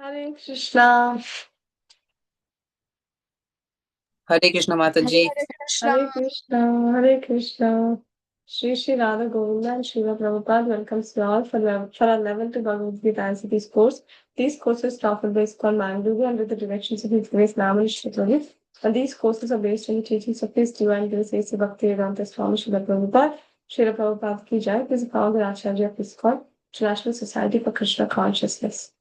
Hare Krishna. Hare Krishna Mataji. Hare Krishna. Hare Krishna. Hare Krishna. Shri Shri Radha Govinda and Srila Prabhupada welcomes you all for our level 2 Bhagavad Gita ICT course. These courses are offered by ISKCON Mangaluru under the directions of His Grace Namani. And these courses are based on the teachings of His Divine Grace A.C. Bhaktivedanta Swami Srila Prabhupada. Srila Prabhupada Ki Jai. He is the founder Acharya of ISKCON, International Society for Krishna Consciousness.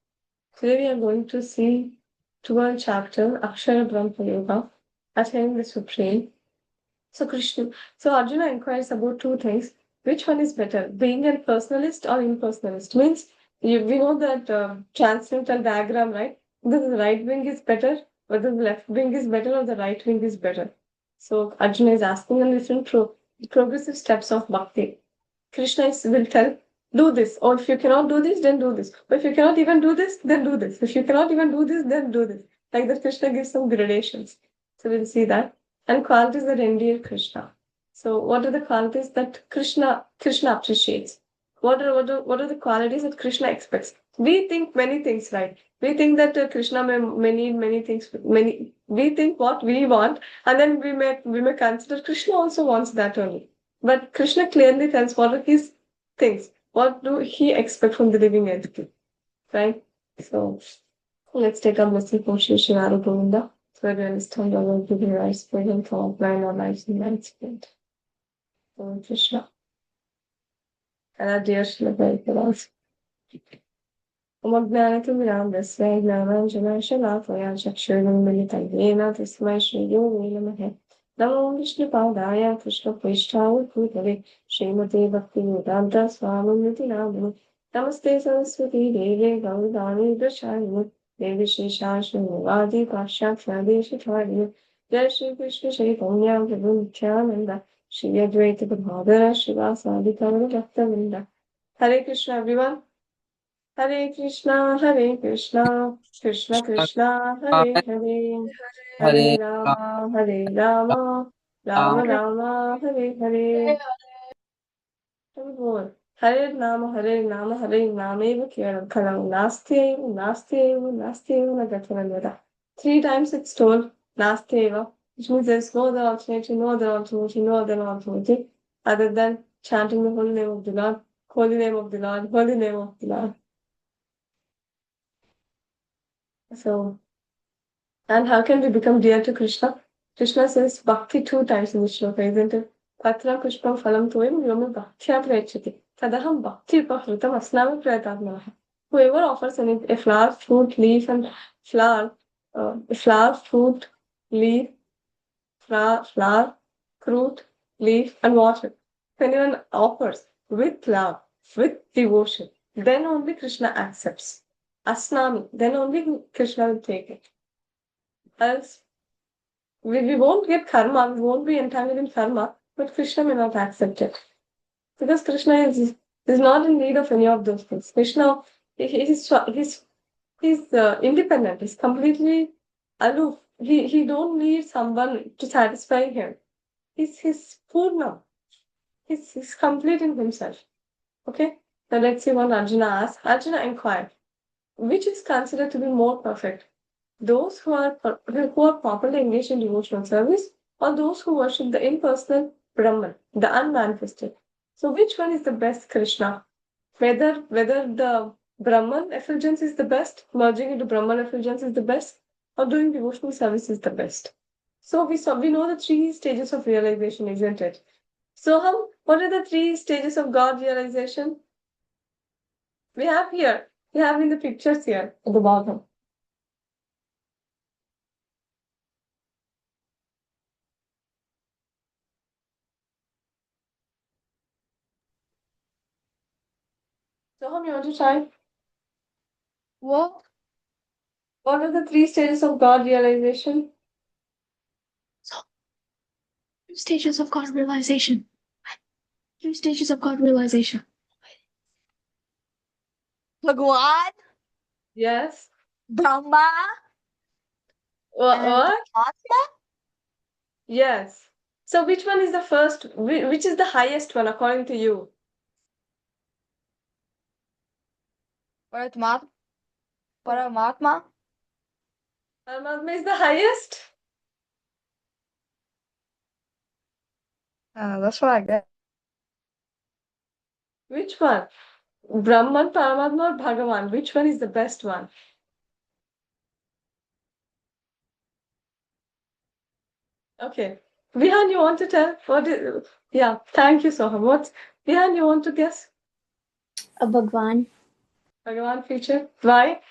Today we are going to see 12th chapter, Akshara Brahma Yoga, attaining the Supreme. So Arjuna inquires about two things. Which one is better, being a personalist or impersonalist? Means we know that transcendental diagram, right? Whether the right wing is better, whether the left wing is better, or the right wing is better. So Arjuna is asking on different progressive steps of bhakti. Krishna will tell, do this, or if you cannot do this, then do this. Or if you cannot even do this, then do this. If you cannot even do this, then do this. Like that, Krishna gives some gradations. So we'll see that. And qualities that endear Krishna. So what are the qualities that Krishna appreciates? What are the qualities that Krishna expects? We think many things, right? We think that Krishna may need many things. We think what we want, and then we may consider Krishna also wants that only. But Krishna clearly tells what are his things. What do he expect from the living entity, right? So let's take a blessing from Shri Shri Radha Govinda. So we understand our giving rights, freedom from applying our lives in man's spirit. So Krishna. And our dear Shri Prabhupada. Umagnanikimiramadasya gnananjanashalatvaya chakshurunmilitam yena tasmai Shri Yogi namaha. Namo Vishnupadaya Krishna Prishthaya Bhutale Srimate Bhaktivedanta Swamimiti Namani. Namaste Saraswati Deve Gaudani Prachayani Devi Shishashunavadi Pashyakshadeshitvarni. Jai Shri Krishna Chaitanya Prabhu Nityananda Shri Advaita Prabhadara Shivasadi Kavala Bhaktavinda. Hare Krishna everyone. Hare Krishna, Krishna Krishna, Hare Hare, Hare Hare Rama, Hare Rama, Rama Ram. Rama, Hare Hare. Hare Rama, Hare Rama, Hare Nameva Kalam Nastyeva, Nastyeva, Nastyeva Nagatananda. 3 times it's told Nastyeva, which means there's no other alternative, no other alternative, no other alternative, other than chanting the holy name of the Lord, holy name of the Lord, holy name of the Lord. So, and how can we become dear to Krishna? Krishna says bhakti 2 times in the shloka, isn't it? Patra pushpam phalam toyam yomi bhaktya prayachati. Tadaham bhakti upahritam asnami prayatatmanaha. Whoever offers a flower, fruit, leaf, and flower, fruit, leaf, flower, fruit, leaf, and water. If anyone offers with love, with devotion, then only Krishna accepts. Asnami, then only Krishna will take it. Else, we won't get karma, we won't be entangled in karma, but Krishna may not accept it. Because Krishna is not in need of any of those things. Krishna, he's independent, he's completely aloof. He don't need someone to satisfy him. He's Purna. He's complete in himself. Okay? Now let's see what Arjuna asks. Arjuna inquired, which is considered to be more perfect? Those who are properly engaged in devotional service, or those who worship the impersonal Brahman, the unmanifested. So which one is the best, Krishna? Whether the Brahman effulgence is the best, merging into Brahman effulgence is the best, or doing devotional service is the best. So we know the 3 stages of realization, isn't it? So what are the 3 stages of God realization? We have in the pictures here at the bottom. So you want to try? What? What are the 3 stages of God realization? So, 2 stages of God realization. 2 stages of God realization. Bhagwan, Yes. Brahma, and What? Atma. Yes. So which one is the first? Which is the highest one according to you? Atma. Paramatma. Paramatma is the highest? That's what I get. Which one? Brahman, Paramatma, or Bhagavan? Which one is the best one? Okay. Vihan, you want to tell? What is, yeah, thank you, Soham. What's, Vihan, you want to guess? A Bhagwan. Bhagavan feature? Why?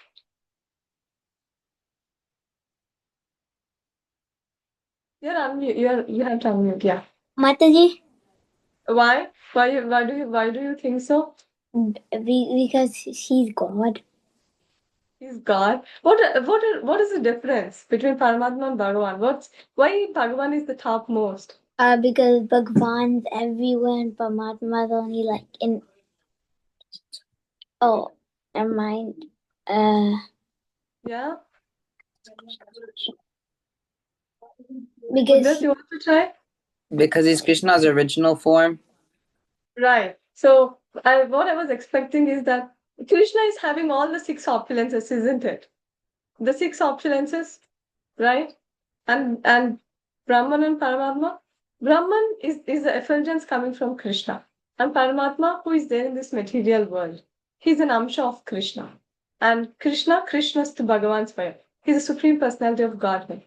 You're unmute. You have to unmute, yeah. Mataji. Why? Why do you think so? Because he's God. He's God. What is the difference between Paramatma and Bhagavan? Why Bhagavan is the topmost? Because Bhagwan's everywhere and Paramatma's only like in. Oh, never mind. Yeah? Because Udas, you want to try? Because he's Krishna's original form. Right. So what I was expecting is that Krishna is having all the six opulences, isn't it? The six opulences, right? And Brahman and Paramatma. Brahman is the effulgence coming from Krishna. And Paramatma, who is there in this material world, he's an amsha of Krishna. And Krishna's to Bhagavan's fire. He's the supreme personality of Godhead.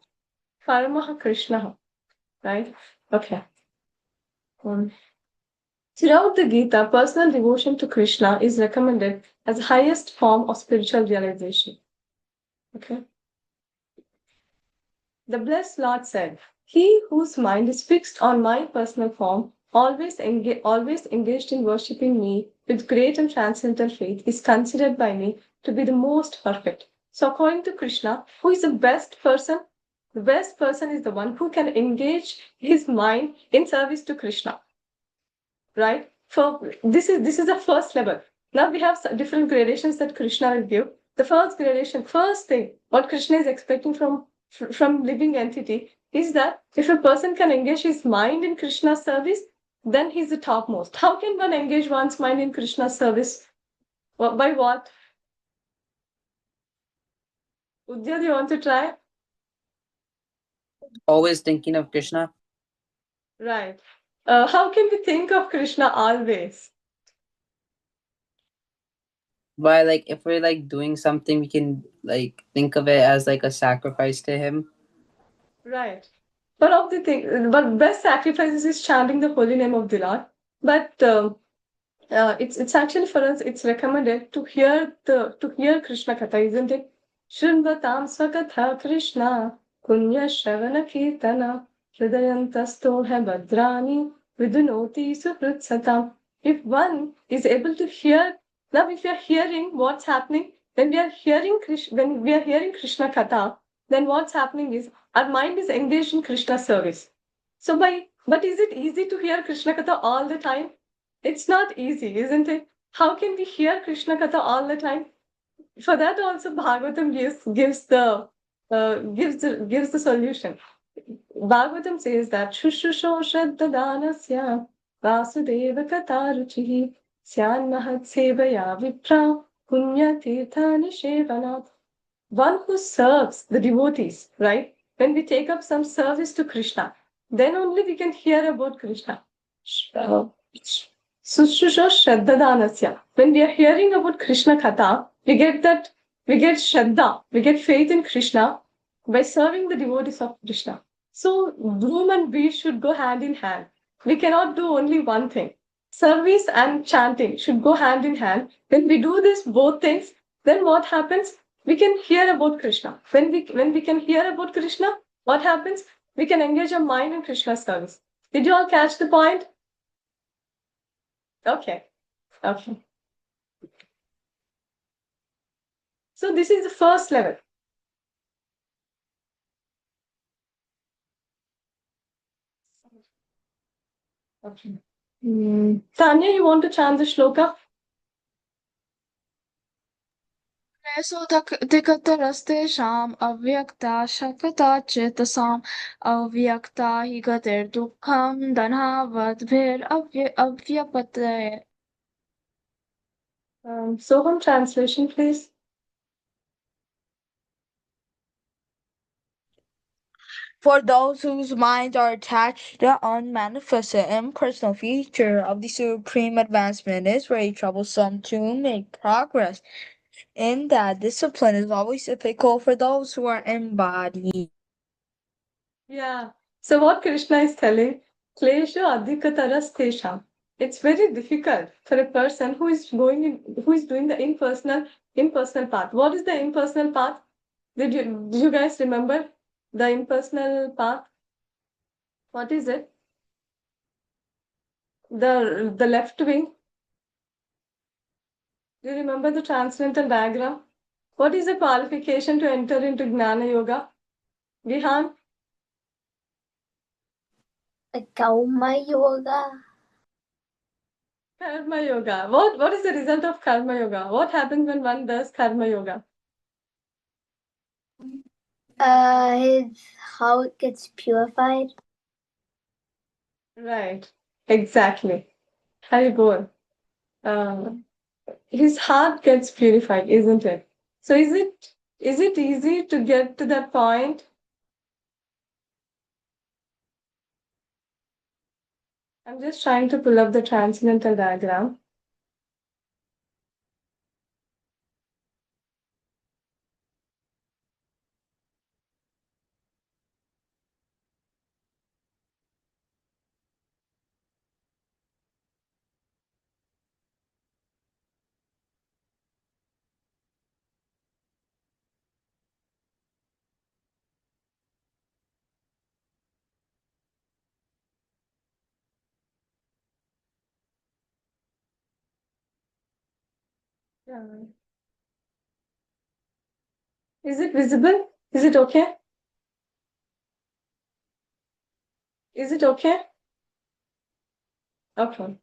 Paramaha Krishna, right? Okay. Throughout the Gita, personal devotion to Krishna is recommended as the highest form of spiritual realization. Okay. The blessed Lord said, "He whose mind is fixed on my personal form, always engaged in worshipping me with great and transcendental faith, is considered by me to be the most perfect." So, according to Krishna, who is the best person? The best person is the one who can engage his mind in service to Krishna. Right? So this is the first level. Now we have different gradations that Krishna will give. The first gradation, first thing, what Krishna is expecting from living entity is that if a person can engage his mind in Krishna's service, then he's the topmost. How can one engage one's mind in Krishna's service? By what? Udya, do you want to try? Always thinking of Krishna. Right. How can we think of Krishna always? By like if we're like doing something, we can like think of it as like a sacrifice to him. Right. But best sacrifices is chanting the holy name of the Lord. But it's actually for us. It's recommended to hear Krishna Katha, isn't it? Shrinvatam Swakatha Krishna Punya Shravana Kirtana Hridayantasto Bhadrani Vidunoti Suhritsatam. If one is able to hear, now if we are hearing what's happening, when we are hearing Krishna Katha, then what's happening is our mind is engaged in Krishna service. But is it easy to hear Krishna Katha all the time? It's not easy, isn't it? How can we hear Krishna Katha all the time? For that also Bhagavatam gives the solution. Bhagavatam says that Shushusho Shraddha Danasya Vasudeva Kataruchihi Syan Mahat Sevaya Vipra Punya Tirthani Shevanat. One who serves the devotees, right? When we take up some service to Krishna, then only we can hear about Krishna. Sushusha Shraddhadanasya. When we are hearing about Krishna Katha, we get Shraddha, we get faith in Krishna by serving the devotees of Krishna. So, groom and we should go hand in hand. We cannot do only one thing. Service and chanting should go hand in hand. When we do this both things, then what happens? We can hear about Krishna. When we can hear about Krishna, what happens? We can engage our mind in Krishna's service. Did you all catch the point? Okay. Okay. So this is the first level. Okay. Tanya, you want to chant the shloka? Sudhikatarasteషाम् अव्यक्ता शक्ता चेतसाम् अव्यक्ता हि गतिर्दुःखम् धनावद्भिरव्यपतये. Soham translation, please. For those whose minds are attached, the unmanifested impersonal feature of the supreme advancement is very troublesome to make progress. In that discipline is always difficult for those who are embodied. Yeah. So what Krishna is telling, klesha adhikataras klesham. It's very difficult for a person who is doing the impersonal path. What is the impersonal path? Did you guys remember the impersonal path? What is it? The left wing. Do you remember the transcendental diagram? What is the qualification to enter into Gnana Yoga? Vihan? Karma yoga. Karma Yoga. What is the result of Karma Yoga? What happens when one does Karma Yoga? His how it gets purified. Right. Exactly. Hari Bol. His heart gets purified, isn't it? So is it easy to get to that point? I'm just trying to pull up the transcendental diagram. Yeah. Is it visible? Is it okay? Is it okay? Okay.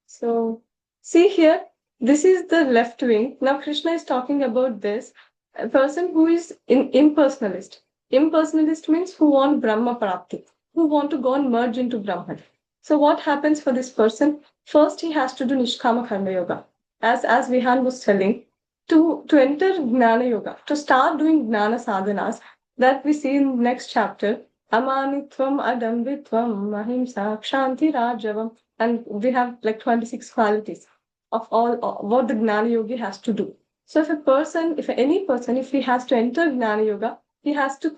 So, see here, this is the left wing. Now, Krishna is talking about this. A person who is impersonalist. Impersonalist means who want Brahma Prapti, who want to go and merge into Brahman. So, what happens for this person? First, he has to do Nishkama Karma Yoga. As Vihan was telling, to enter Gnana Yoga, to start doing Gnana sadhanas, that we see in next chapter, Amanitvam, Adambitvam, Ahimsa, Kshanti, Rajavam, and we have like 26 qualities of all what the Gnana Yogi has to do. So if any person, if he has to enter Gnana Yoga, he has to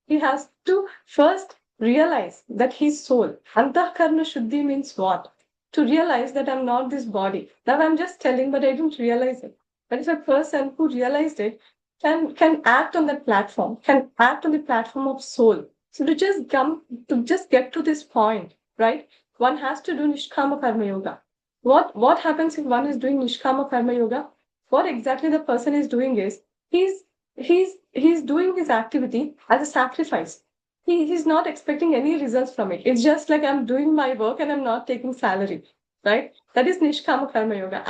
he has to first realize that he's soul. Antahkarna Shuddhi means what? To realize that I'm not this body. Now I'm just telling, but I didn't realize it. But if a person who realized it can act on that platform, can act on the platform of soul. So to just get to this point, right? One has to do Nishkama Karma Yoga. What happens if one is doing Nishkama Karma Yoga? What exactly the person is doing is he's doing his activity as a sacrifice. He's not expecting any results from it. It's just like I'm doing my work and I'm not taking salary, right? That is Nishkama Karma Yoga.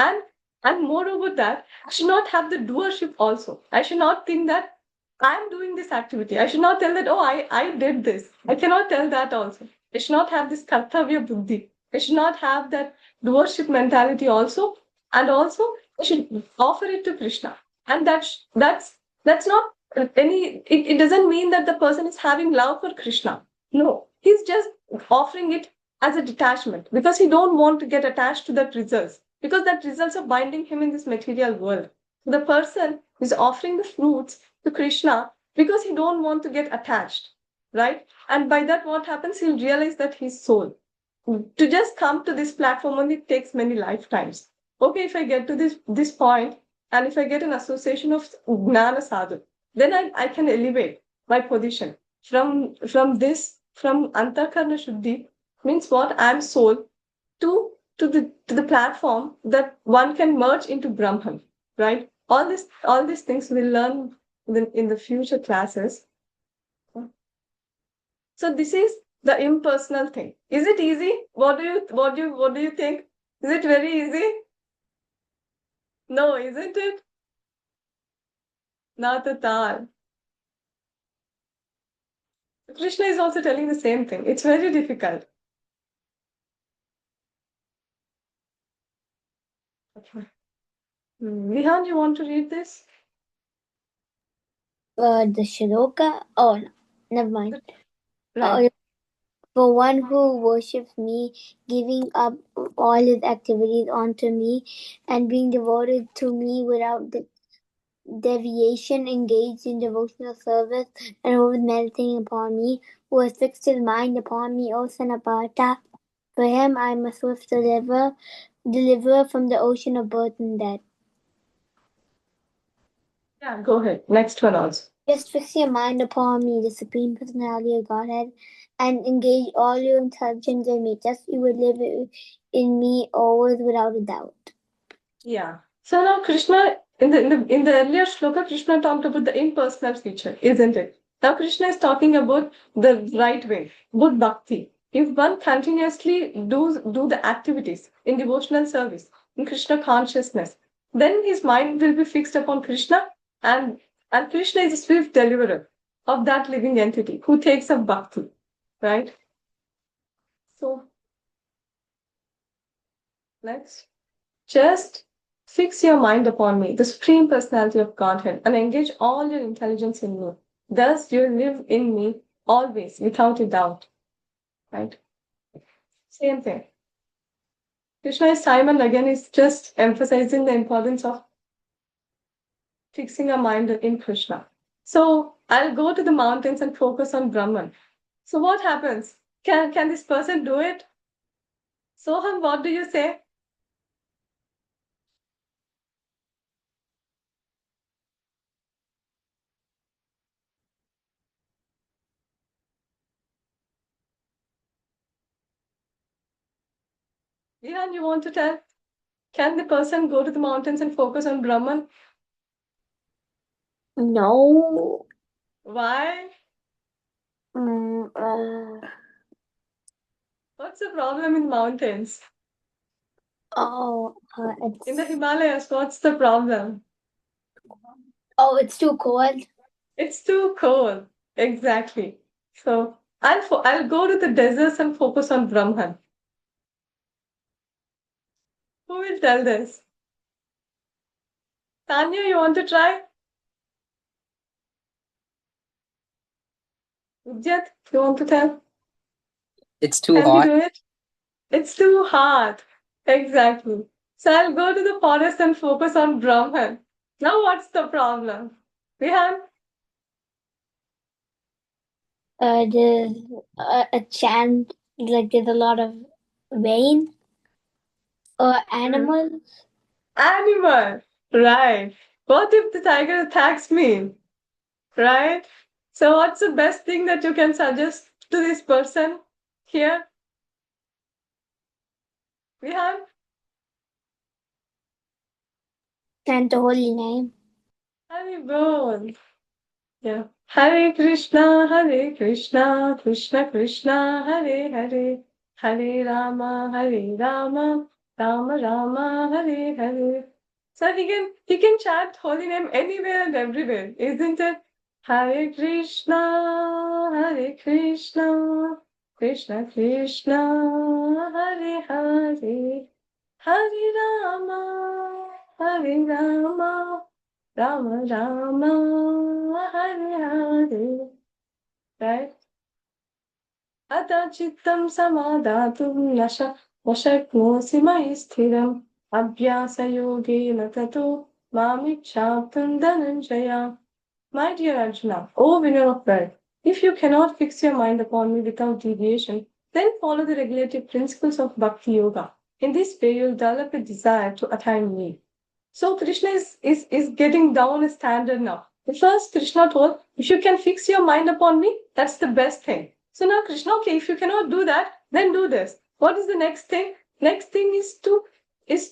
And moreover that, I should not have the doership also. I should not think that I'm doing this activity. I should not tell that, oh, I did this. I cannot tell that also. I should not have this kartavya buddhi. I should not have that doership mentality also. And also, I should offer it to Krishna. And that's not it doesn't mean that the person is having love for Krishna. No, he's just offering it as a detachment because he don't want to get attached to that results because that results are binding him in this material world. The person is offering the fruits to Krishna because he don't want to get attached, right? And by that, what happens? He'll realize that he's soul. To just come to this platform only takes many lifetimes. Okay, if I get to this point, and if I get an association of Gnana Sadhu, then I can elevate my position from Antakarna Shuddhi means what? I'm soul to the platform that one can merge into Brahman, right? All these things we'll learn in the future classes. So this is the impersonal thing. Is it easy? What do you think? Is it very easy? No, isn't it? Not at all. Krishna is also telling the same thing. It's very difficult. Okay. Vihan, you want to read this? The shloka. Oh, no, never mind. Right. For one who worships me, giving up all his activities onto me, and being devoted to me without deviation, engaged in devotional service, and always meditating upon me, who has fixed his mind upon me, O Sanapata. For him I am a swift deliverer from the ocean of birth and death. Yeah, go ahead. Next one also. Just fix your mind upon me, the Supreme Personality of Godhead, and engage all your intelligence in me. Just you would live in me always without a doubt. Yeah. So now Krishna, in the earlier shloka, Krishna talked about the impersonal feature, isn't it? Now Krishna is talking about the right way, good bhakti. If one continuously do the activities in devotional service, in Krishna consciousness, then his mind will be fixed upon Krishna, and and Krishna is a swift deliverer of that living entity who takes up bhakti, right? So next. Just fix your mind upon me, the Supreme Personality of Godhead, and engage all your intelligence in me. Thus, you live in me always, without a doubt. Right? Same thing. Krishna Simon again is just emphasizing the importance of fixing our mind in Krishna. So I'll go to the mountains and focus on Brahman. So what happens? Can this person do it? Soham, what do you say? Vihan, you want to tell? Can the person go to the mountains and focus on Brahman? No. Why? Mm, What's the problem in mountains? In the it's Himalayas, what's the problem? it's too cold. It's too cold. Exactly. So I'll go to the deserts and focus on Brahman. Who will tell this? Tanya, you want to try? Vidyat, you want to tell? It's too Can we hot. do it? It's too hard. Exactly. So I'll go to the forest and focus on Brahman. Now what's the problem? Vihan? There's a chance, like there's a lot of rain or animals. Animal. Right. What if the tiger attacks me? Right? So, what's the best thing that you can suggest to this person here? We have Chant the holy name. Hari Bol. Yeah. Hare Krishna, Hare Krishna, Krishna Krishna, Hare Hare, Hare Rama, Hare Rama, Rama Rama, Hare Hare. So he can chant holy name anywhere and everywhere, isn't it? Hare Krishna, Hare Krishna, Krishna Krishna, Hare Hare, Hare Rama, Hare Rama, Rama Rama, Hare Hare. Right? अतचित्तं समादातुं न शक्नोषि मयि स्थिरम् अभ्यासयोगेन ततो मामिच्छाप्तुं Dhananjaya. My dear Arjuna, O winner of wealth, if you cannot fix your mind upon me without deviation, then follow the regulative principles of Bhakti Yoga. In this way, you'll develop a desire to attain me. So Krishna is getting down a standard now. First, Krishna told, if you can fix your mind upon me, that's the best thing. So now Krishna, okay, if you cannot do that, then do this. What is the next thing? Next thing is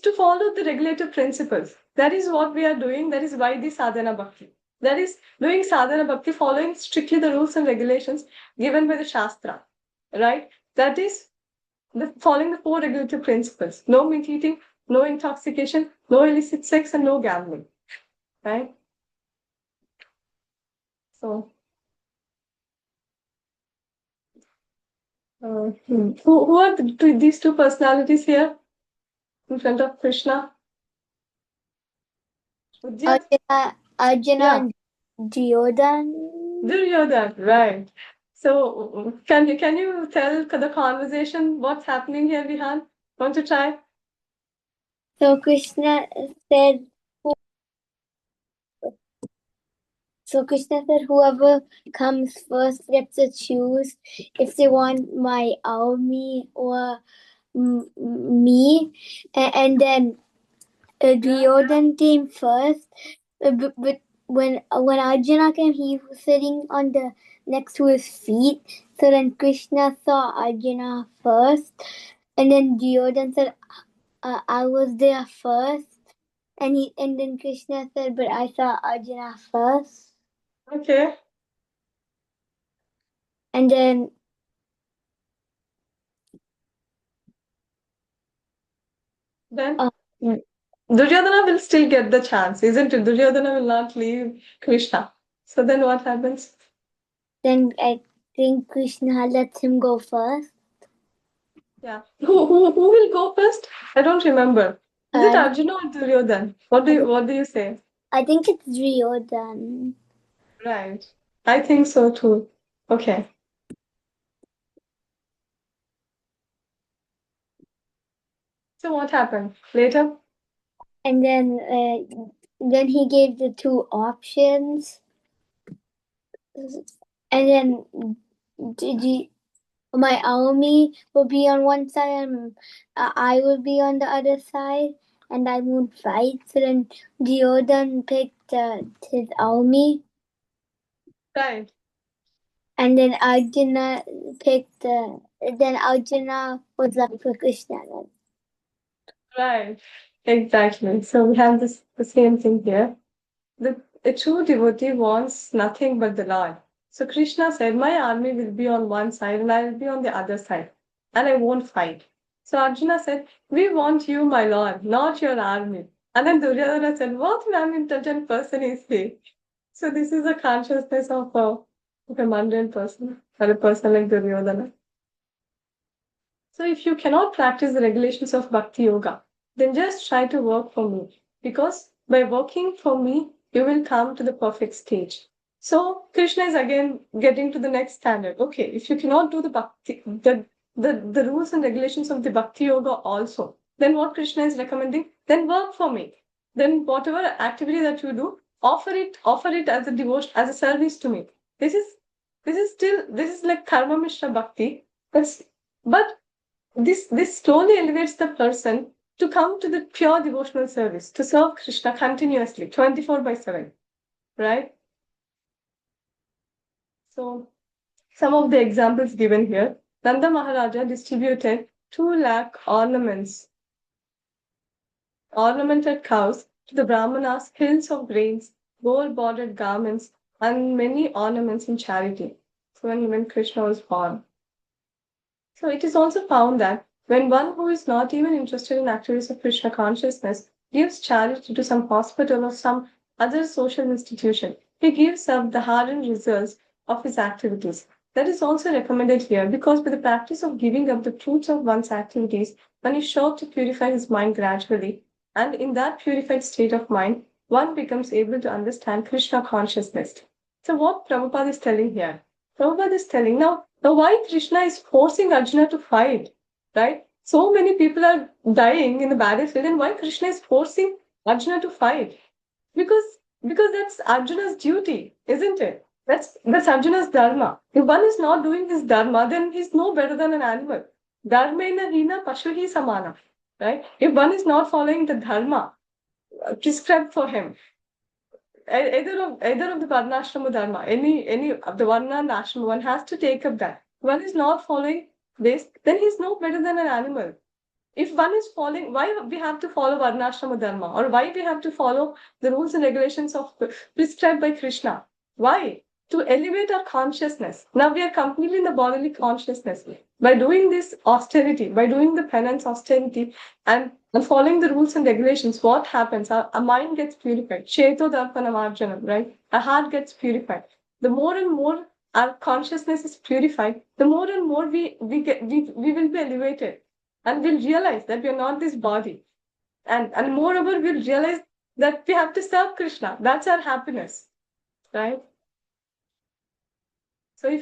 to follow the regulative principles. That is what we are doing. That is why the sadhana bhakti. That is doing sadhana bhakti, following strictly the rules and regulations given by the Shastra. Right? That is following the four regulative principles. No meat eating, no intoxication, no illicit sex, and no gambling. Right? So, who are these two personalities here in front of Krishna? Udyat? Arjuna Yeah, and Duryodhan. Duryodhan, right. So can you tell the conversation? What's happening here, Vihan? Want to try? So Krishna said, whoever comes first gets to choose if they want my army or me. And then Duryodhan came first. But when Arjuna came, he was sitting on the next to his feet. So then Krishna saw Arjuna first, and then Duryodhan said, "I was there first." And then Krishna said, "But I saw Arjuna first." Okay. And then Then uh, Duryodhana will still get the chance, isn't it? Duryodhana will not leave Krishna. So then what happens? then I think Krishna lets him go first. Yeah. Who will go first? I don't remember. Is it Uh, Arjuna or Duryodhan? What do you say? I think it's Duryodhan. Right. I think so too. Okay. So what happened later? And then he gave the two options. And then my army will be on one side and I will be on the other side, and I won't fight. So then Duryodhan picked his army, Right. and then Arjuna picked. Then Arjuna was left for Krishna. Then. Right. Exactly. So we have the same thing here. A true devotee wants nothing but the Lord. So Krishna said, my army will be on one side and I will be on the other side, and I won't fight. So Arjuna said, we want you, my Lord, not your army. And then Duryodhana said, what intelligent person is he? So this is a consciousness of a mundane person, or a person like Duryodhana. So if you cannot practice the regulations of Bhakti Yoga, then just try to work for me. Because by working for me, you will come to the perfect stage. So Krishna is again getting to the next standard. Okay, if you cannot do the Bhakti, the rules and regulations of the Bhakti Yoga also, then what Krishna is recommending? Then work for me. Then whatever activity that you do, offer it as a devotion, as a service to me. This is like Karma Mishra Bhakti. But this slowly elevates the person to come to the pure devotional service, to serve Krishna continuously, 24/7, right? So, some of the examples given here. Nanda Maharaja distributed 2 lakh ornamented cows to the Brahmanas, hills of grains, gold bordered garments, and many ornaments in charity. So, when Krishna was born. So it is also found that when one who is not even interested in activities of Krishna consciousness gives charity to some hospital or some other social institution, he gives up the hardened results of his activities. That is also recommended here because by the practice of giving up the fruits of one's activities, one is sure to purify his mind gradually, and in that purified state of mind, one becomes able to understand Krishna consciousness. So what Prabhupada is telling here? Prabhupada is telling now why Krishna is forcing Arjuna to fight, right? So many people are dying in the battlefield, and why Krishna is forcing Arjuna to fight? Because that's Arjuna's duty, isn't it? That's Arjuna's dharma. If one is not doing his dharma, then he's no better than an animal. Dharmena hina pashuhi samana, right? If one is not following the dharma prescribed for him, either of the varnashrama dharma, any of the varna and ashrama, one has to take up that. One is not following this, then he's no better than an animal. If one is following, why we have to follow varnashrama dharma, or why we have to follow the rules and regulations of prescribed by Krishna? Why? To elevate our consciousness. Now we are completely in the bodily consciousness. By doing this austerity, by doing the penance austerity, and following the rules and regulations, what happens? Our mind gets purified. Cheto darpana marjanam, right? Our heart gets purified. The more and more our consciousness is purified, the more and more we will be elevated, and we'll realize that we are not this body. And moreover, we'll realize that we have to serve Krishna. That's our happiness, right? So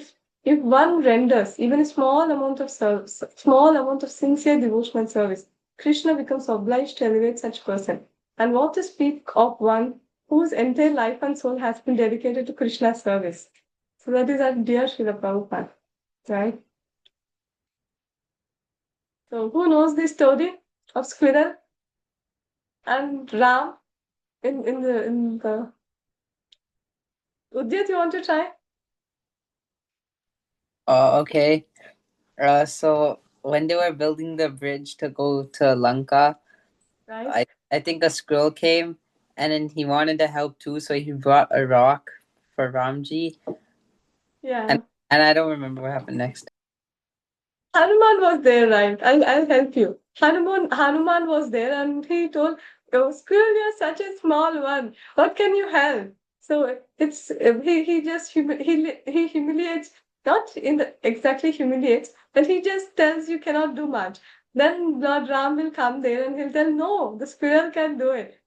If one renders even a small amount of service, small amount of sincere devotional service, Krishna becomes obliged to elevate such person. And what to speak of one whose entire life and soul has been dedicated to Krishna's service. So that is our dear Srila Prabhupada, right? So who knows the story of squirrel and Ram in the Udyat, you want to try? Oh, okay. So when they were building the bridge to go to Lanka, Right? I think a squirrel came, and then he wanted to help too, so he brought a rock for Ramji, Yeah. and I don't remember what happened next. Hanuman was there, right? I'll help you. Hanuman was there and he told, oh, squirrel, you're such a small one. What can you help? So it's he just he humiliates, not in the exactly humiliates, but he just tells you cannot do much. Then Lord Ram will come there and he'll tell, no, the squirrel can do it.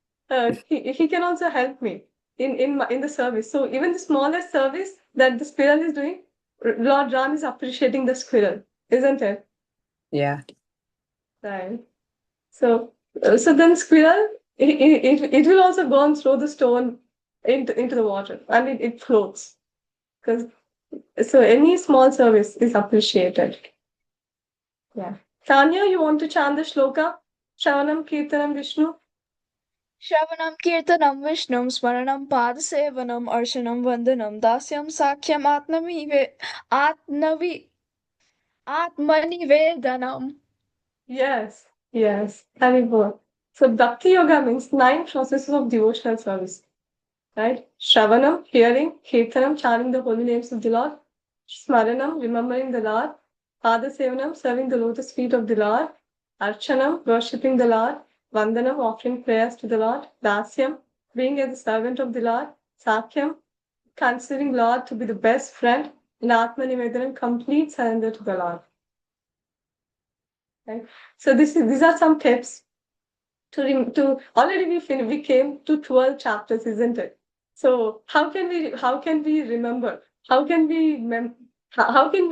He can also help me in the service. So even the smallest service that the squirrel is doing, Lord Ram is appreciating the squirrel, isn't it? Yeah. Right. So, so then squirrel, it will also go and throw the stone into the water and it floats. Because so any small service is appreciated. Yeah. Tanya, you want to chant the shloka? Shravanam Kirtanam Vishnu? Shravanam Kirtanam Vishnum Smaranam Padasevanam Archanam Vandanam Dasyam Sakhyam Atmanivedanam. Yes. Yes. Haribol. So Bhakti Yoga means 9 processes of devotional service. Right? Shravanam, hearing, Kirtanam, chanting the holy names of the Lord, Smaranam, remembering the Lord, Padasevanam, serving the lotus feet of the Lord, Archanam, worshipping the Lord, Vandanam, offering prayers to the Lord, Dasyam, being as a servant of the Lord, Sakyam, considering Lord to be the best friend, and Atmanivedanam, complete surrender to the Lord. Right? So these are some tips to already we came to 12 chapters, isn't it? So how can we remember, how can we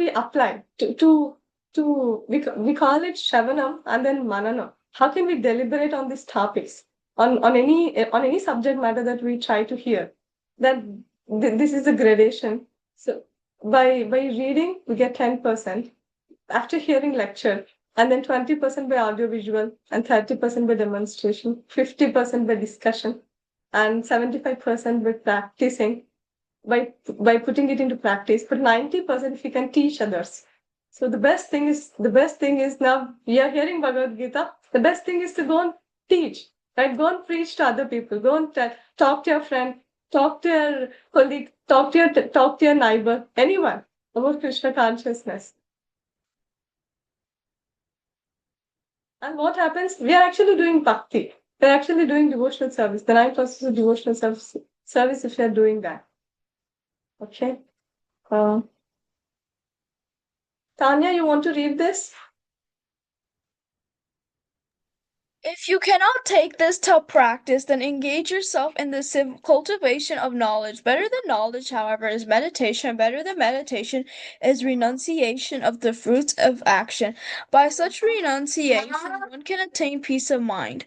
apply we call it Shravanam and then Mananam. How can we deliberate on these topics on any subject matter that we try to hear? That this is a gradation. So by reading we get 10%, after hearing lecture, and then 20% by audiovisual and 30% by demonstration, 50% by discussion, and 75% by practicing, by putting it into practice, but 90% if you can teach others. So the best thing is now we are hearing Bhagavad Gita. The best thing is to go and teach, right? Go and preach to other people. Go and talk to your friend, talk to your colleague, talk to your neighbor, anyone about Krishna consciousness. And what happens? We are actually doing bhakti. We're actually doing devotional service. The 9 processes of devotional service if you're doing that. Okay. Uh, Tanya, you want to read this? If you cannot take this to practice, then engage yourself in the cultivation of knowledge. Better than knowledge, however, is meditation. Better than meditation is renunciation of the fruits of action. By such renunciation, one can attain peace of mind.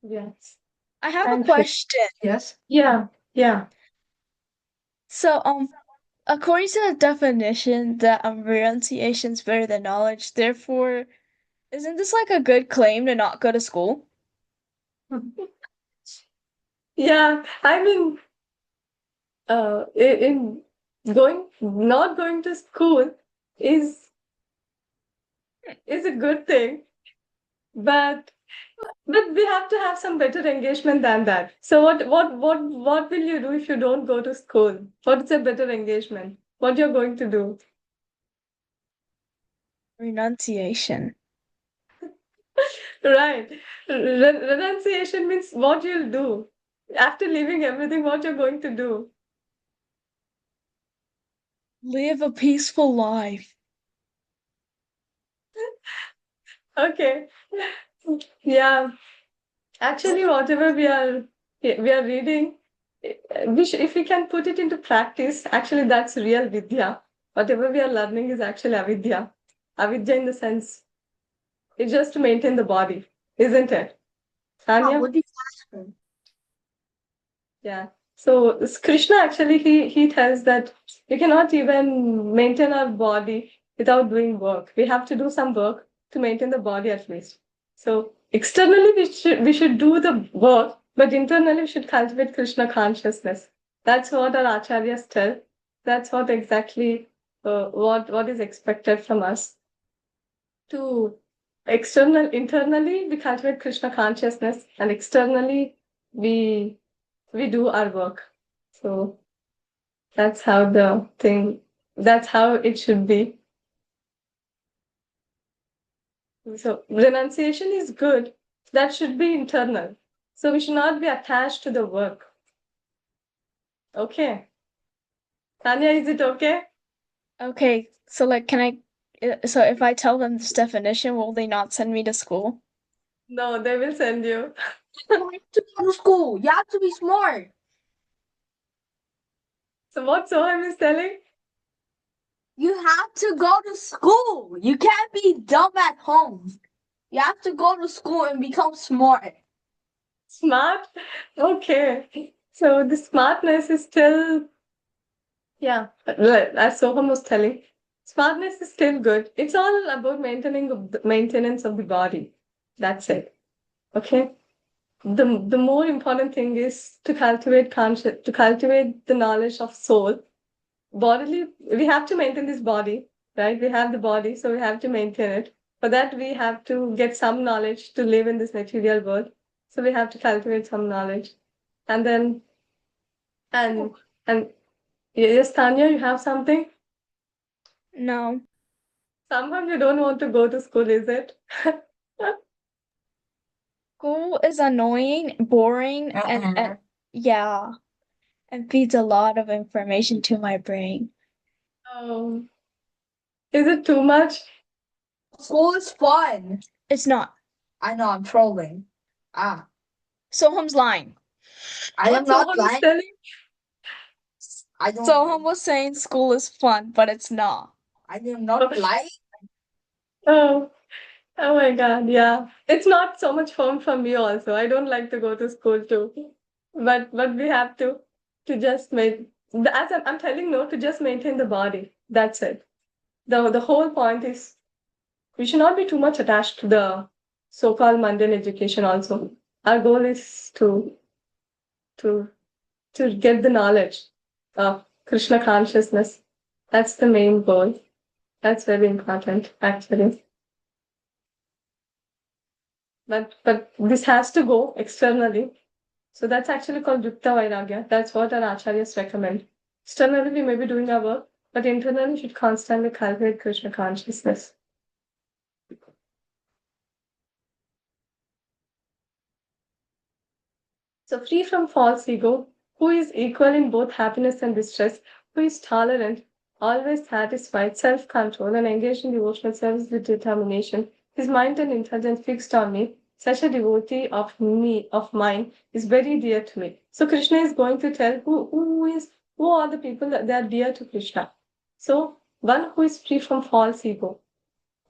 Yes. I have a Thank you. question. Yes. Yeah. Yeah. So, according to the definition that renunciation is better than knowledge, therefore, isn't this like a good claim to not go to school? Yeah. I mean, in not going to school is a good thing, but we have to have some better engagement than that. So what will you do if you don't go to school? What is a better engagement? What you're going to do? Renunciation. Right. Renunciation means what you'll do after leaving everything. What you're going to do? Live a peaceful life. Okay. Yeah. Actually, whatever we are reading, if we can put it into practice, actually that's real vidya. Whatever we are learning is actually avidya. Avidya in the sense, it's just to maintain the body, isn't it? Tanya? Yeah. So Krishna actually he tells that we cannot even maintain our body without doing work. We have to do some work to maintain the body at least. So externally we should do the work, but internally we should cultivate Krishna consciousness. That's what our acharyas tell. That's what exactly what is expected from us. To internally we cultivate Krishna consciousness, and externally we do our work. So that's how it should be. So renunciation is good. That should be internal. So we should not be attached to the work. Okay. Tanya, is it okay? Okay, so like, so if I tell them this definition, will they not send me to school? No, they will send you. You have to go to school. You have to be smart. So what Soham is telling? You have to go to school. You can't be dumb at home. You have to go to school and become smart. Smart? Okay. So the smartness is still, yeah, as Soham was telling, smartness is still good. It's all about maintenance of the body. That's it. Okay. The more important thing is to cultivate the knowledge of soul. Bodily, we have to maintain this body, right? We have the body, so we have to maintain it. For that, we have to get some knowledge to live in this material world. So we have to cultivate some knowledge. And then, and yes, Tanya, you have something? No. Somehow you don't want to go to school, is it? School is annoying, boring, and yeah, and feeds a lot of information to my brain. Um, is it too much? School is fun. It's not. I know I'm trolling. Soham's lying. I am What not Soham is lying. telling? I don't. Soham was saying school is fun, but it's not. I am not lying. Oh, oh my God, yeah. It's not so much fun for me also. I don't like to go to school too. But we have to just I'm telling no, to just maintain the body. That's it. The whole point is we should not be too much attached to the so-called mundane education also. Our goal is to get the knowledge of Krishna consciousness. That's the main goal. That's very important, actually. But this has to go externally. So that's actually called Yukta Vairagya. That's what our acharyas recommend. Externally, we may be doing our work, but internally, we should constantly cultivate Krishna consciousness. So free from false ego, who is equal in both happiness and distress, who is tolerant, always satisfied, self-control, and engaged in devotional service with determination, his mind and intelligence fixed on me, such a devotee of mine, is very dear to me. So Krishna is going to tell who are the people that are dear to Krishna. So one who is free from false ego,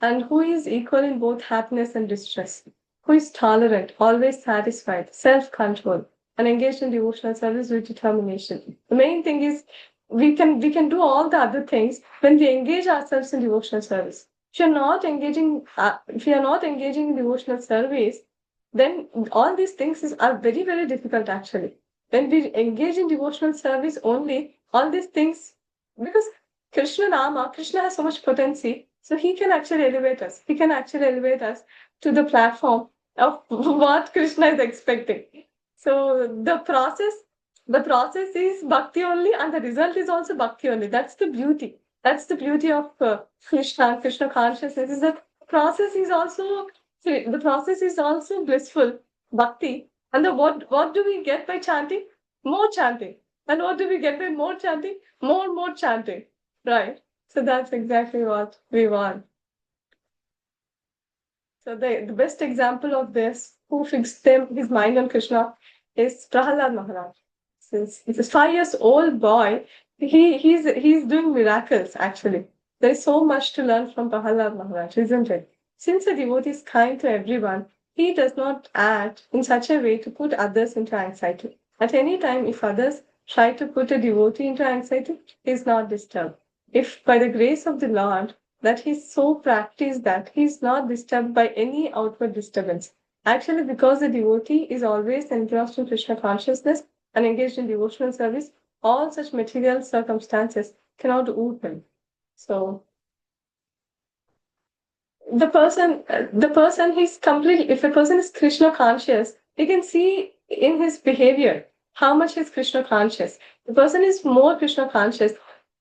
and who is equal in both happiness and distress, who is tolerant, always satisfied, self-control, and engaged in devotional service with determination. The main thing is we can do all the other things when we engage ourselves in devotional service. If we are not engaging in devotional service, then all these things are very, very difficult actually. When we engage in devotional service only, all these things, because Krishna has so much potency, so he can actually elevate us. He can actually elevate us to the platform of what Krishna is expecting. So the process is bhakti only, and the result is also bhakti only. That's the beauty. That's the beauty of Krishna consciousness. Is that the process is also blissful bhakti. And what do we get by chanting? More chanting. And what do we get by more chanting? More chanting. Right. So that's exactly what we want. So the best example of this, who fixed his mind on Krishna, is Prahalad Maharaj. since it's a 5 years old boy, he's doing miracles actually. There is so much to learn from Prahalad Maharaj, isn't it? Since a devotee is kind to everyone, he does not act in such a way to put others into anxiety. At any time, if others try to put a devotee into anxiety, he is not disturbed. If by the grace of the Lord that he's so practiced that he's not disturbed by any outward disturbance. Actually, because the devotee is always engrossed in Krishna consciousness and engaged in devotional service, all such material circumstances cannot wound him. So the person he's completely, if a person is Krishna conscious, he can see in his behavior how much he's Krishna conscious. The person is more Krishna conscious.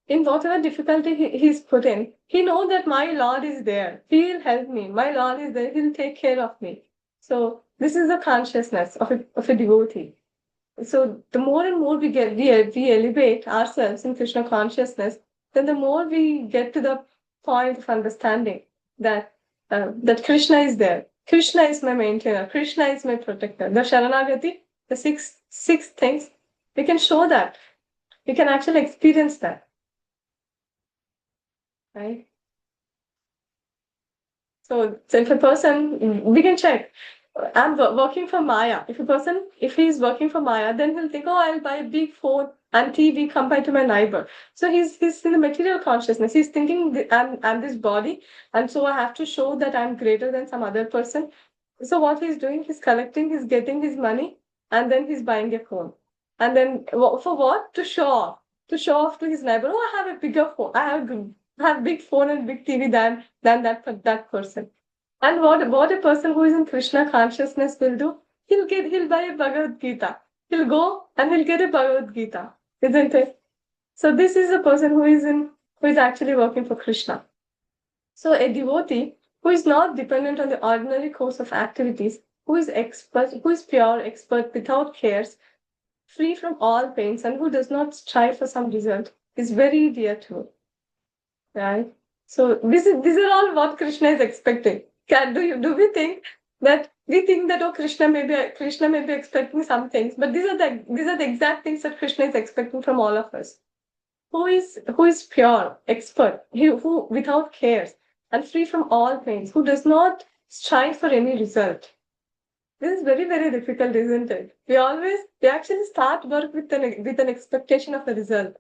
In whatever difficulty he's put in, he knows that my Lord is there. He will help me. My Lord is there. He'll take care of me. So this is the consciousness of a devotee. So the more and more we elevate ourselves in Krishna consciousness, then the more we get to the point of understanding that that Krishna is there. Krishna is my maintainer. Krishna is my protector. The Sharanagati, the six things, we can show that. We can actually experience that. Right? So if a person, we can check. I'm working for Maya. If he's working for Maya, then he'll think, oh, I'll buy a big phone and TV compared to my neighbor. So he's in the material consciousness. He's thinking, I'm this body, and so I have to show that I'm greater than some other person. So what he's doing, he's collecting, he's getting his money, and then he's buying a phone. And then for what? To show off. To show off to his neighbor. Oh, I have a bigger phone. I have big phone and big TV than that person. And what a person who is in Krishna consciousness will do, he'll buy a Bhagavad Gita. He'll go and he'll get a Bhagavad Gita, isn't it? So this is a person who is actually working for Krishna. So a devotee who is not dependent on the ordinary course of activities, who is pure, expert, without cares, free from all pains, and who does not strive for some result, is very dear to me. Right? So these are all what Krishna is expecting. Do we think that oh, Krishna may be expecting some things, but these are the exact things that Krishna is expecting from all of us. Who is pure, expert, who without cares and free from all pains, who does not strive for any result. This is very, very difficult, isn't it? We actually start work with an expectation of a result.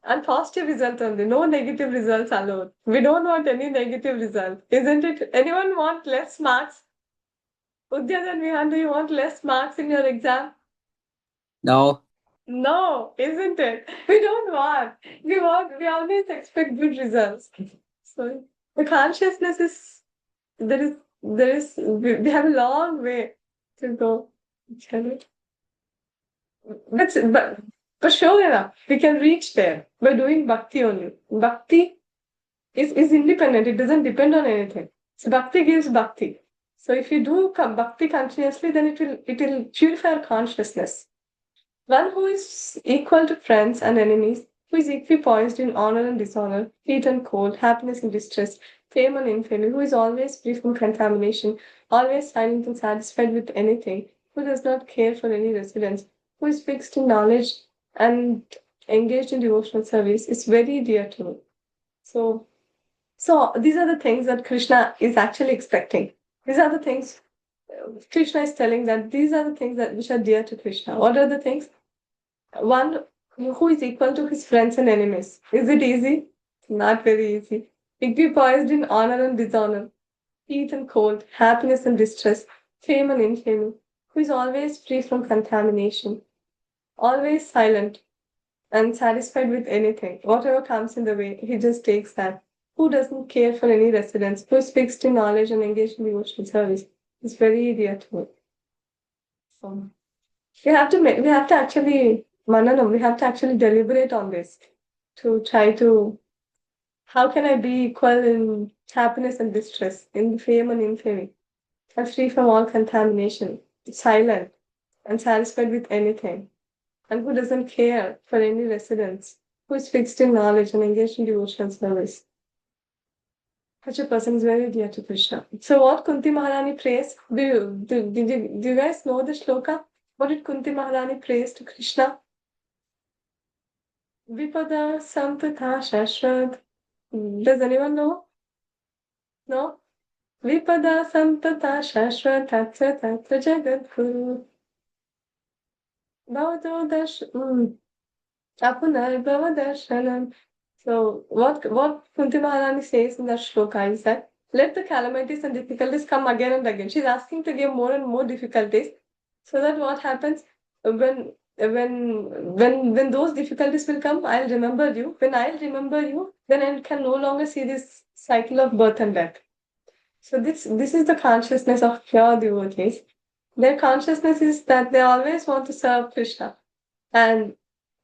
And positive results only, no negative results allowed. We don't want any negative result, isn't it? Anyone want less marks? Udyad and Vihan, do you want less marks in your exam? No. No, isn't it? We don't want. We always expect good results. So the consciousness is we have a long way to go. But sure enough, we can reach there by doing bhakti only. Bhakti is independent. It doesn't depend on anything. So bhakti gives bhakti. So if you do bhakti continuously, then it will purify our consciousness. One who is equal to friends and enemies, who is equipoised in honor and dishonor, heat and cold, happiness and distress, fame and infamy, who is always free from contamination, always silent and satisfied with anything, who does not care for any residence, who is fixed in knowledge and engaged in devotional service, is very dear to me. So these are the things that Krishna is actually expecting. These are the things Krishna is telling that these are the things which are dear to Krishna. What are the things? One who is equal to his friends and enemies. Is it easy? Not very easy. Equipoised in honor and dishonor, heat and cold, happiness and distress, fame and infamy, who is always free from contamination, always silent and satisfied with anything. Whatever comes in the way, he just takes that. Who doesn't care for any residence, who is fixed in knowledge and engaged in devotional service, is very dear to me. So we have to actually mananam, we have to actually deliberate on this to try to, how can I be equal in happiness and distress, in fame and infamy, and free from all contamination, silent and satisfied with anything, and who doesn't care for any residence, who is fixed in knowledge and engaged in devotional service. Such a person is very dear to Krishna. So what Kunti Maharani prays, do you guys know the shloka? What did Kunti Maharani praise to Krishna? Vipada Sampata Shashwat. Does anyone know? No? Vipada Sampata Shashwat Tatra Tatra Jagat Guru. Bhavato Apunar Bhavadarshanam. So what Kunti Maharani says in that shloka is that let the calamities and difficulties come again and again. She's asking to give more and more difficulties, so that what happens when those difficulties will come, I'll remember you. When I'll remember you, then I can no longer see this cycle of birth and death. So this is the consciousness of pure devotees. Their consciousness is that they always want to serve Krishna. And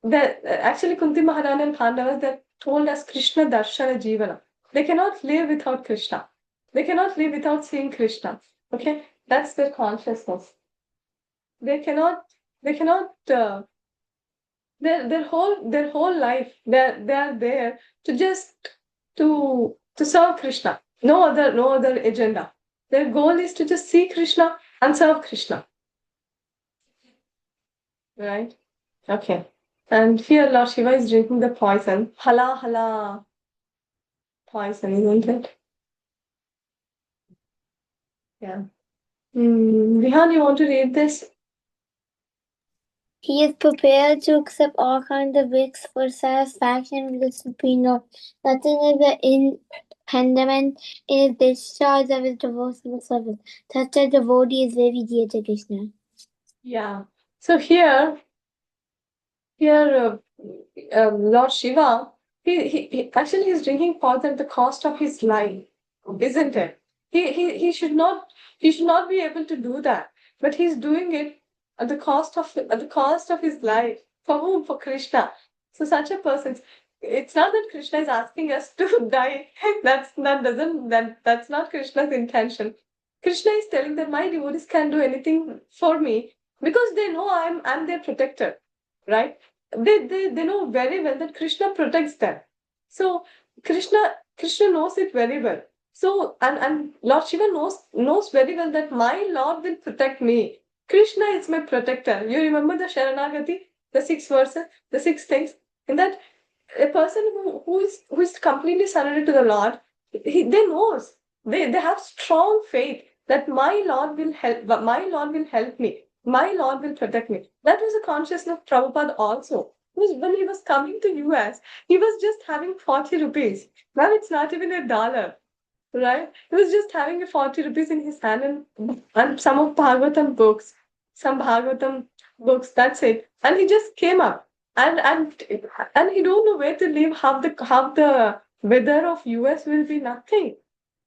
that actually Kunti Maharani and Pandavas, they told us Krishna Darshana Jivana. They cannot live without Krishna. They cannot live without seeing Krishna. Okay, that's their consciousness. They cannot. Their whole life. They are there to just to serve Krishna. No other agenda. Their goal is to just see Krishna and serve Krishna. Right? Okay. And here Lord Shiva is drinking the poison. Hala hala poison, isn't it? Yeah. Vihan, you want to read this? He is prepared to accept all kinds of risks for satisfaction with the Supreme Lord. Nothing is an impediment in his discharge of his devotional service. Such a devotee is very dear to Krishna. Yeah. So here Lord Shiva, he actually is drinking poison at the cost of his life, isn't it? He should not be able to do that, but he's doing it at the cost of his life. For whom? For Krishna. So such a person, it's not that Krishna is asking us to die. That's not Krishna's intention. Krishna is telling that my devotees can do anything for me because they know I'm their protector, right? They know very well that Krishna protects them. So Krishna knows it very well. So and Lord Shiva knows very well that my Lord will protect me. Krishna is my protector. You remember the Sharanagati, the 6 verses, the 6 things. In that, a person who is completely surrendered to the Lord, they have strong faith that my Lord will help. My Lord will help me. My Lord will protect me. That was a consciousness of Prabhupada also. When he was coming to US, he was just having 40 rupees. Now it's not even $1, right? He was just having a 40 rupees in his hand and some of Bhagavatam books, that's it. And he just came up and he don't know where to live, how the weather of US will be, nothing.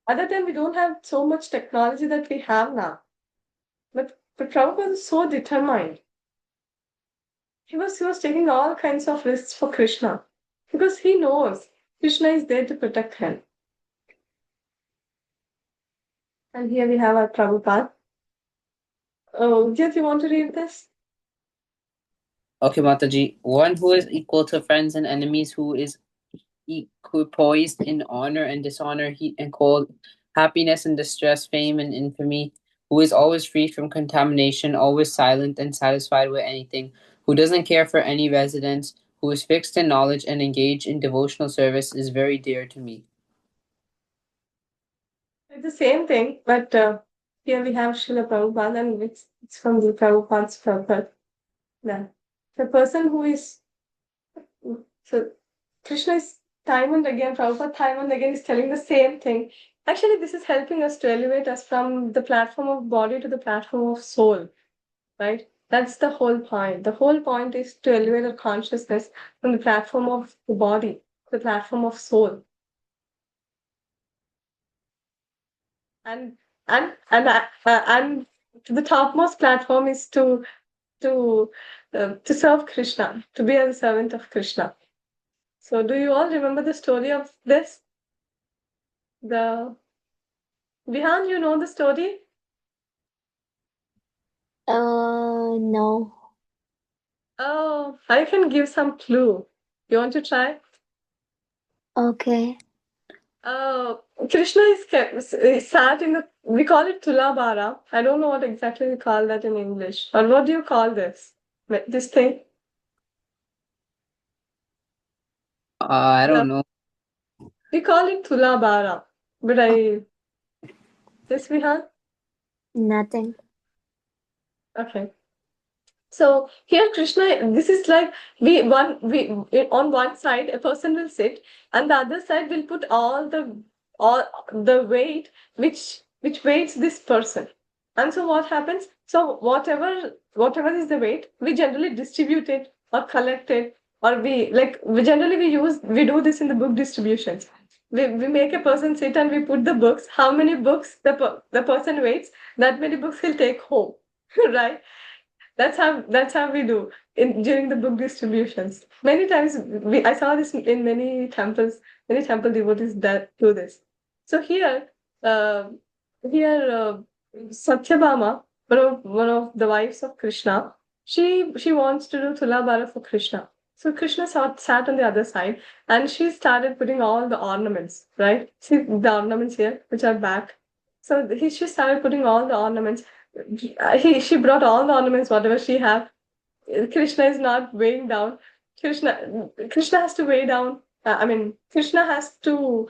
Other than we don't have so much technology that we have now. But Prabhupada was so determined. He was taking all kinds of risks for Krishna because he knows Krishna is there to protect him. And here we have our Prabhupada. Oh, do you want to read this? Okay, Mataji. One who is equal to friends and enemies, who is equipoised in honor and dishonor, heat and cold, happiness and distress, fame and infamy, who is always free from contamination, always silent and satisfied with anything, who doesn't care for any residence, who is fixed in knowledge and engaged in devotional service, is very dear to me. It's the same thing, but here we have Srila Prabhupada, and it's from the Prabhupada's purpose. Yeah. The person who is so Krishna is time and again, Prabhupada time and again is telling the same thing. Actually, this is helping us to elevate us from the platform of body to the platform of soul, right? That's the whole point. The whole point is to elevate our consciousness from the platform of the body to the platform of soul. And the topmost platform is to serve Krishna, to be a servant of Krishna. So, do you all remember the story of this? Vihan, you know the story? No. Oh, I can give some clue. You want to try? Okay. Krishna is sat in the We call it Tulabara. I don't know what exactly we call that in English. Or what do you call this? This thing? I don't know. We call it Tulabara. But this we have? Nothing. Okay. So here Krishna, this is like we on one side a person will sit and the other side will put all the weight which weights this person. And so what happens? So whatever is the weight, we generally distribute it or collect it, or we generally we do this in the book distributions. We make a person sit and we put the books. How many books the person weights, that many books he'll take home. Right? That's how we do in during the book distributions. Many times I saw this in many temples. Many temple devotees that do this. So uh, here Satyabhama, one of the wives of Krishna, she wants to do Tulabhara for Krishna. So Krishna sat on the other side, and she started putting all the ornaments. Right, see the ornaments here, which are back. So she started putting all the ornaments. She brought all the ornaments, whatever she had. Krishna is not weighing down. Krishna has to weigh down. I mean, Krishna has to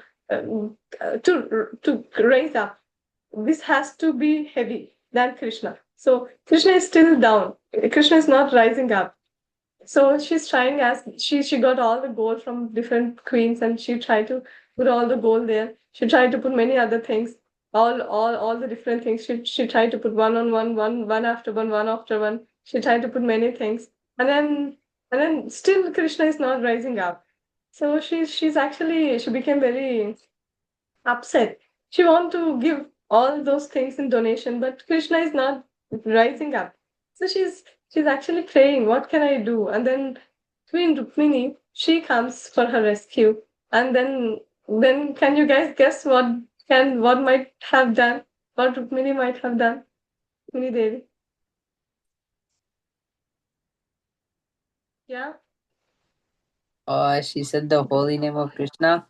raise up. This has to be heavy than Krishna. So Krishna is still down. Krishna is not rising up. So she's trying, as she got all the gold from different queens, and she tried to put all the gold there. She tried to put many other things, all the different things. She tried to put one on one after one after one. She tried to put many things, and then still Krishna is not rising up. So she became very upset. She want to give all those things in donation, but Krishna is not rising up. So she's actually praying, what can I do? And then Queen Rukmini, she comes for her rescue. And then can you guys guess what might have done? What Rukmini might have done? Rukmini Devi. Yeah. She said the holy name of Krishna.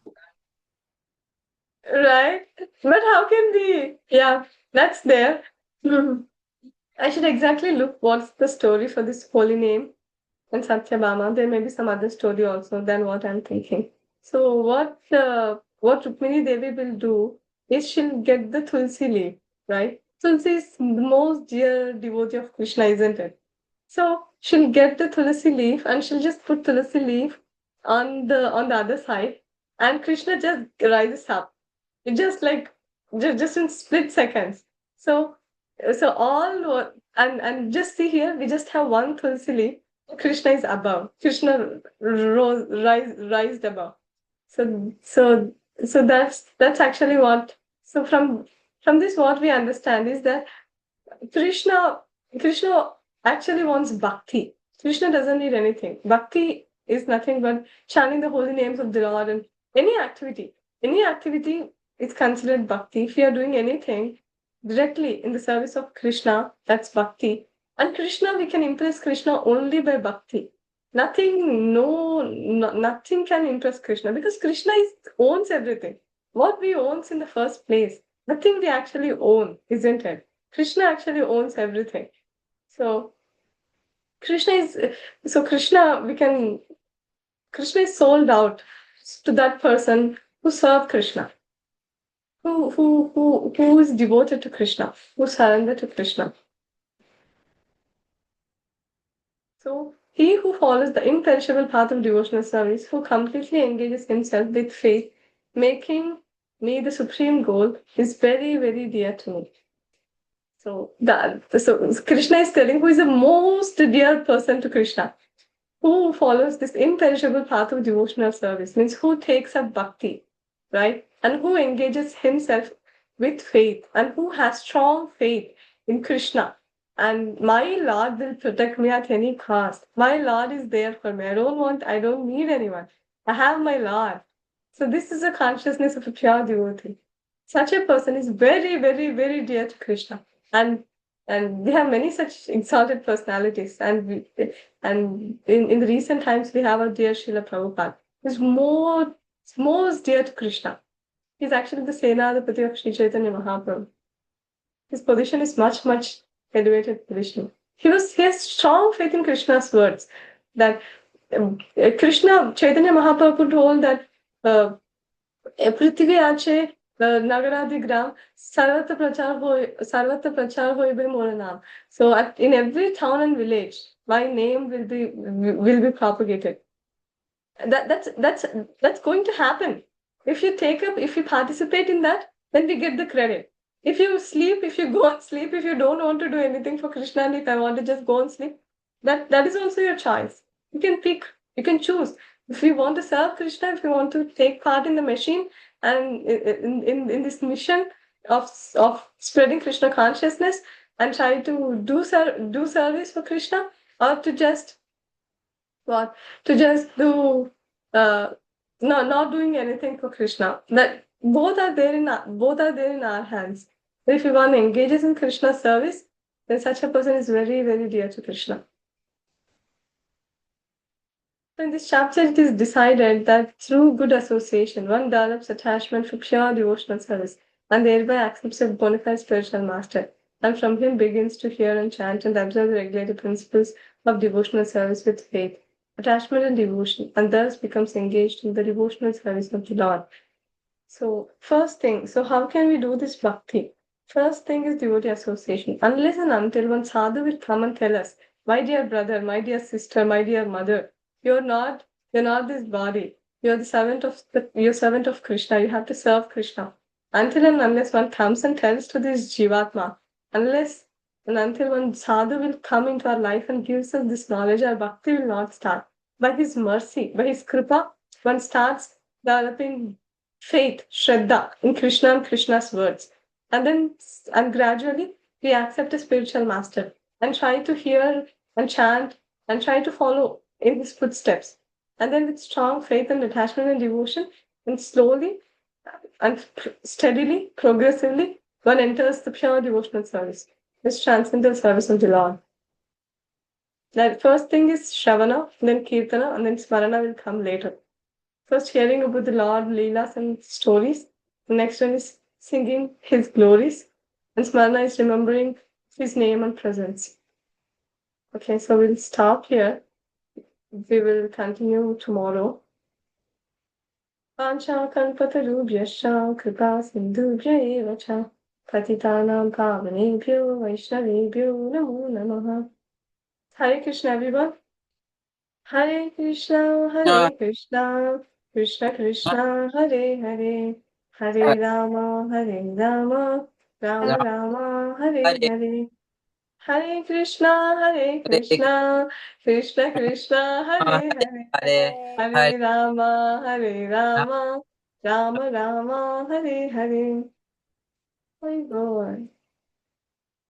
Right. But how can we? Yeah, that's there. I should exactly look what's the story for this holy name and Satyabhama. There may be some other story also than what I'm thinking. So what Rukmini Devi will do is she'll get the Tulsi leaf, right? Tulsi is the most dear devotee of Krishna, isn't it? So she'll get the Tulsi leaf and she'll just put Tulsi leaf on the other side, and Krishna just rises up. It just like just in split seconds. So and just see here, we just have one Tulsi leaf. Krishna is above. Krishna rised above. So that's actually what. So from this, what we understand is that Krishna Krishna actually wants bhakti. Krishna doesn't need anything. Bhakti is nothing but chanting the holy names of the Lord, and any activity. Any activity is considered bhakti. If you are doing anything directly in the service of Krishna, that's bhakti. And Krishna, we can impress Krishna only by bhakti. Nothing can impress Krishna, because Krishna owns everything. What we owns in the first place, nothing we actually own, isn't it? Krishna actually owns everything. So Krishna is so Krishna we can Krishna is sold out to that person who serve Krishna, who is devoted to Krishna, who surrender to Krishna. So he who follows the imperishable path of devotional service, who completely engages himself with faith, making me the supreme goal, is very, very dear to me. So Krishna is telling who is the most dear person to Krishna, who follows this imperishable path of devotional service, means who takes up bhakti, right? And who engages himself with faith, and who has strong faith in Krishna. And my Lord will protect me at any cost. My Lord is there for me. I don't need anyone. I have my Lord. So this is a consciousness of a pure devotee. Such a person is very, very, very dear to Krishna. And we have many such exalted personalities. And in the recent times, we have our dear Srila Prabhupada, who's most dear to Krishna. He's actually the Senadipati of Sri Chaitanya Mahaprabhu. his position is much, much elevated position. He has strong faith in Krishna's words that Krishna, Chaitanya Mahaprabhu told that पृथ्वी आछे नगराधिग्राम सर्वत्र प्रचार होइबे मोर नाम. So in every town and village, my name will be propagated. That's going to happen. If you participate in that, then we get the credit. If you sleep, if you go and sleep, if you don't want to do anything for Krishna, and if I want to just go and sleep, that is also your choice. You can pick, you can choose. If you want to serve Krishna, if you want to take part in the machine and in this mission of spreading Krishna consciousness and try to do service for Krishna, or to just do not doing anything for Krishna. That both are there in our hands. If one engages in Krishna service, then such a person is very, very dear to Krishna. In this chapter, it is decided that through good association, one develops attachment for pure devotional service and thereby accepts a bona fide spiritual master, and from him begins to hear and chant and observe the regulated principles of devotional service with faith, attachment, and devotion, and thus becomes engaged in the devotional service of the Lord. So, first thing, so how can we do this bhakti? First thing is devotee association. Unless and until one sadhu will come and tell us, my dear brother, my dear sister, my dear mother, you're not this body. You're servant of Krishna. You have to serve Krishna. Until and unless one comes and tells to this Jivatma, unless and until one sadhu will come into our life and gives us this knowledge, our bhakti will not start. By his mercy, by his kripa, one starts developing faith, Shraddha in Krishna and Krishna's words. And gradually we accept a spiritual master and try to hear and chant and try to follow in his footsteps. And then with strong faith and attachment and devotion, and slowly and steadily, progressively, one enters the pure devotional service, this transcendental service of the Lord. The first thing is Shravana, then Kirtana, and then Smarana will come later. First, hearing about the Lord, Leelas, and stories. The next one is singing his glories. And Smarana is remembering his name and presence. Okay, so we'll stop here. We will continue tomorrow. Panchakalpatarubhyascha kripa sindhubhya eva cha patitanam pavanebhyo vaishnavebhyo namo namaha. Hare Krishna, everyone. Hare Krishna, Krishna Krishna, Hare Hare, Hare Rama, Rama Rama, Hare Hare. Hare Krishna, Krishna Krishna, Hare Hare, Hare Rama, Rama Rama, Hare Hare. My God.